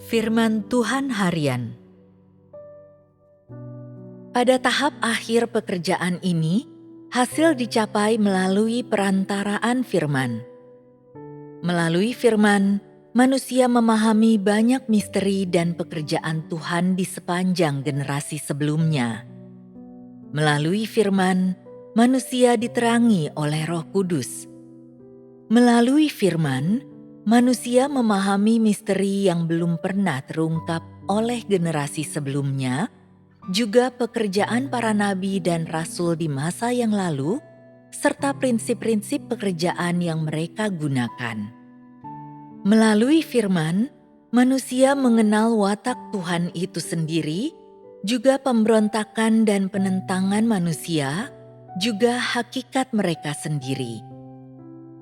Firman Tuhan Harian. Pada tahap akhir pekerjaan ini, hasil dicapai melalui perantaraan firman. Melalui firman, manusia memahami banyak misteri dan pekerjaan Tuhan di sepanjang generasi sebelumnya. Melalui firman, manusia diterangi oleh Roh Kudus. Melalui firman, manusia memahami misteri yang belum pernah terungkap oleh generasi sebelumnya, juga pekerjaan para nabi dan rasul di masa yang lalu, serta prinsip-prinsip pekerjaan yang mereka gunakan. Melalui firman, manusia mengenal watak Tuhan itu sendiri, juga pemberontakan dan penentangan manusia, juga hakikat mereka sendiri.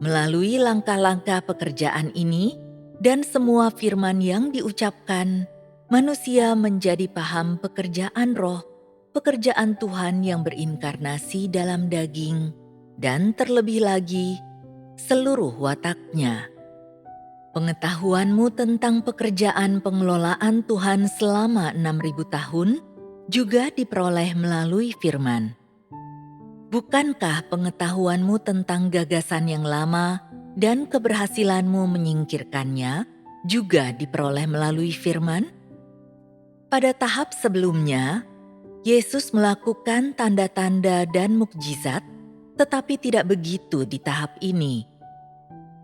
Melalui langkah-langkah pekerjaan ini dan semua firman yang diucapkan, manusia menjadi paham pekerjaan roh, pekerjaan Tuhan yang berinkarnasi dalam daging, dan terlebih lagi, seluruh wataknya. Pengetahuanmu tentang pekerjaan pengelolaan Tuhan selama 6.000 tahun juga diperoleh melalui firman. Bukankah pengetahuanmu tentang gagasan yang lama dan keberhasilanmu menyingkirkannya juga diperoleh melalui firman? Pada tahap sebelumnya, Yesus melakukan tanda-tanda dan mukjizat, tetapi tidak begitu di tahap ini.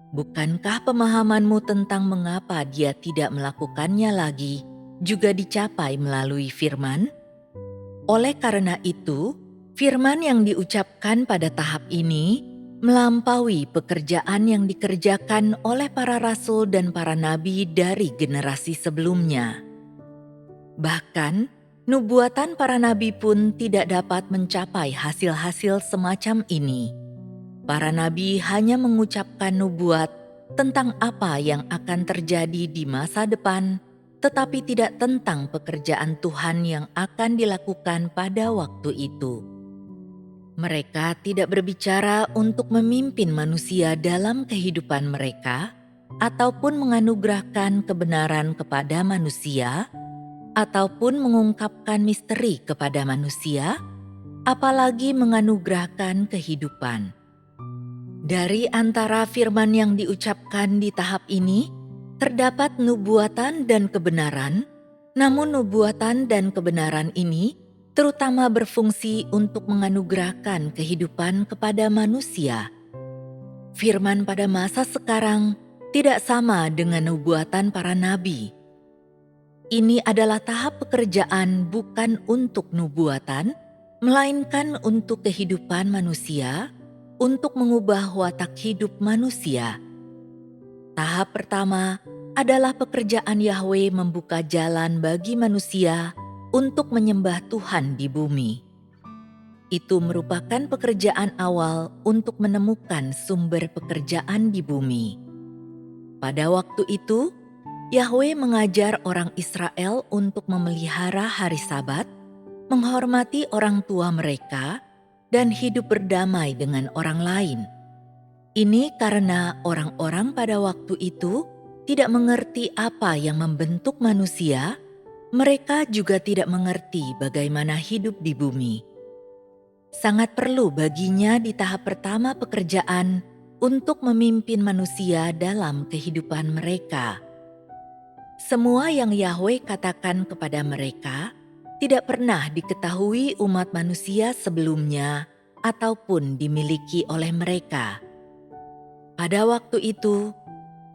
Bukankah pemahamanmu tentang mengapa Dia tidak melakukannya lagi juga dicapai melalui firman? Oleh karena itu, firman yang diucapkan pada tahap ini melampaui pekerjaan yang dikerjakan oleh para rasul dan para nabi dari generasi sebelumnya. Bahkan, nubuatan para nabi pun tidak dapat mencapai hasil-hasil semacam ini. Para nabi hanya mengucapkan nubuat tentang apa yang akan terjadi di masa depan, tetapi tidak tentang pekerjaan Tuhan yang akan dilakukan pada waktu itu. Mereka tidak berbicara untuk memimpin manusia dalam kehidupan mereka, ataupun menganugerahkan kebenaran kepada manusia, ataupun mengungkapkan misteri kepada manusia, apalagi menganugerahkan kehidupan. Dari antara firman yang diucapkan di tahap ini, terdapat nubuatan dan kebenaran, namun nubuatan dan kebenaran ini terutama berfungsi untuk menganugerahkan kehidupan kepada manusia. Firman pada masa sekarang tidak sama dengan nubuatan para nabi. Ini adalah tahap pekerjaan bukan untuk nubuatan, melainkan untuk kehidupan manusia, untuk mengubah watak hidup manusia. Tahap pertama adalah pekerjaan Yahwe membuka jalan bagi manusia untuk menyembah Tuhan di bumi. Itu merupakan pekerjaan awal untuk menemukan sumber pekerjaan di bumi. Pada waktu itu, Yahwe mengajar orang Israel untuk memelihara hari Sabat, menghormati orang tua mereka, dan hidup berdamai dengan orang lain. Ini karena orang-orang pada waktu itu tidak mengerti apa yang membentuk manusia, mereka juga tidak mengerti bagaimana hidup di bumi. Sangat perlu baginya di tahap pertama pekerjaan untuk memimpin manusia dalam kehidupan mereka. Semua yang Yahwe katakan kepada mereka tidak pernah diketahui umat manusia sebelumnya ataupun dimiliki oleh mereka. Pada waktu itu,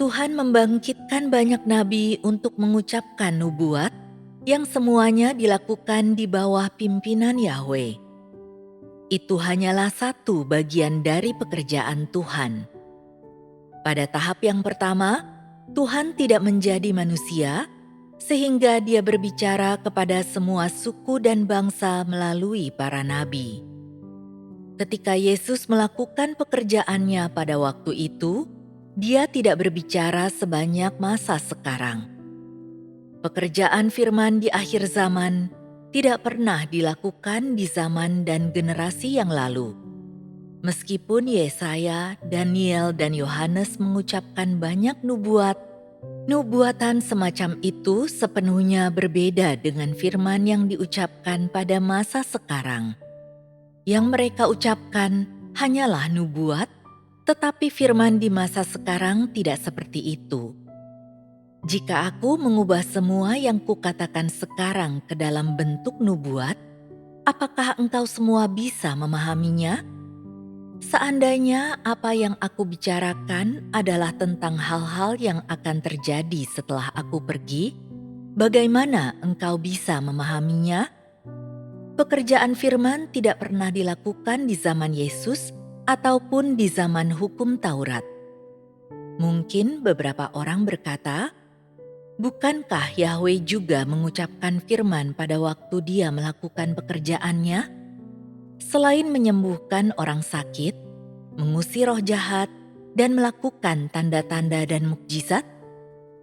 Tuhan membangkitkan banyak nabi untuk mengucapkan nubuat yang semuanya dilakukan di bawah pimpinan Yahwe. Itu hanyalah satu bagian dari pekerjaan Tuhan. Pada tahap yang pertama, Tuhan tidak menjadi manusia, sehingga Dia berbicara kepada semua suku dan bangsa melalui para nabi. Ketika Yesus melakukan pekerjaannya pada waktu itu, Dia tidak berbicara sebanyak masa sekarang. Pekerjaan firman di akhir zaman tidak pernah dilakukan di zaman dan generasi yang lalu. Meskipun Yesaya, Daniel, dan Yohanes mengucapkan banyak nubuat, Nubuatan semacam itu sepenuhnya berbeda dengan firman yang diucapkan pada masa sekarang. Yang mereka ucapkan hanyalah nubuat, tetapi firman di masa sekarang tidak seperti itu. Jika aku mengubah semua yang kukatakan sekarang ke dalam bentuk nubuat, apakah engkau semua bisa memahaminya? Seandainya apa yang aku bicarakan adalah tentang hal-hal yang akan terjadi setelah aku pergi, bagaimana engkau bisa memahaminya? Pekerjaan firman tidak pernah dilakukan di zaman Yesus ataupun di zaman hukum Taurat. Mungkin beberapa orang berkata, bukankah Yahweh juga mengucapkan firman pada waktu dia melakukan pekerjaannya? Selain menyembuhkan orang sakit, mengusir roh jahat, dan melakukan tanda-tanda dan mukjizat,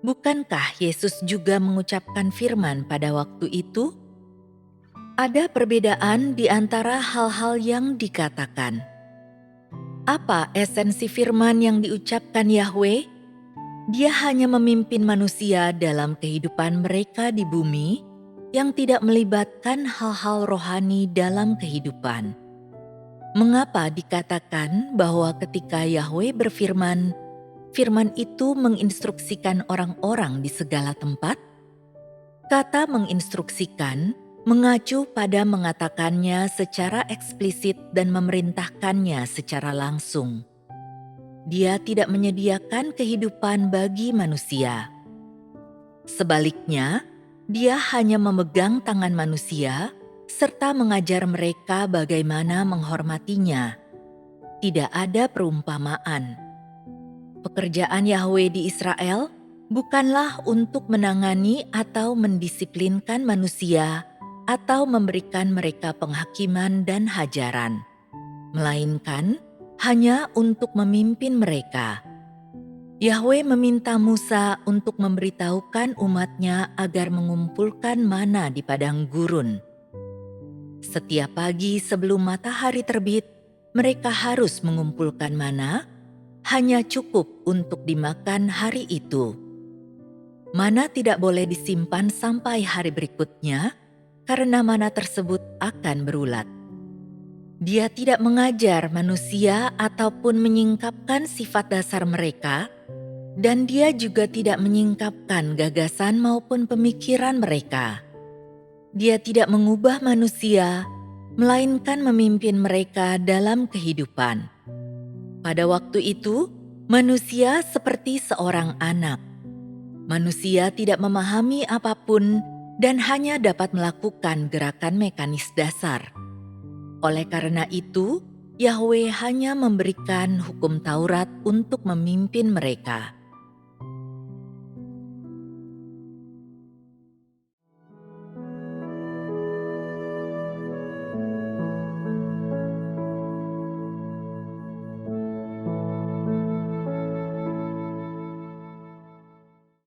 bukankah Yesus juga mengucapkan firman pada waktu itu? Ada perbedaan di antara hal-hal yang dikatakan. Apa esensi firman yang diucapkan Yahweh? Dia hanya memimpin manusia dalam kehidupan mereka di bumi yang tidak melibatkan hal-hal rohani dalam kehidupan. Mengapa dikatakan bahwa ketika Yahweh berfirman, firman itu menginstruksikan orang-orang di segala tempat? Kata menginstruksikan mengacu pada mengatakannya secara eksplisit dan memerintahkannya secara langsung. Dia tidak menyediakan kehidupan bagi manusia. Sebaliknya, dia hanya memegang tangan manusia serta mengajar mereka bagaimana menghormatinya. Tidak ada perumpamaan. Pekerjaan Yahweh di Israel bukanlah untuk menangani atau mendisiplinkan manusia atau memberikan mereka penghakiman dan hajaran, melainkan hanya untuk memimpin mereka. Yahweh meminta Musa untuk memberitahukan umatnya agar mengumpulkan mana di padang gurun. Setiap pagi sebelum matahari terbit, mereka harus mengumpulkan mana, hanya cukup untuk dimakan hari itu. Mana tidak boleh disimpan sampai hari berikutnya, karena mana tersebut akan berulat. Dia tidak mengajar manusia ataupun menyingkapkan sifat dasar mereka, dan dia juga tidak menyingkapkan gagasan maupun pemikiran mereka. Dia tidak mengubah manusia, melainkan memimpin mereka dalam kehidupan. Pada waktu itu, manusia seperti seorang anak. Manusia tidak memahami apapun dan hanya dapat melakukan gerakan mekanis dasar. Oleh karena itu, Yahweh hanya memberikan hukum Taurat untuk memimpin mereka.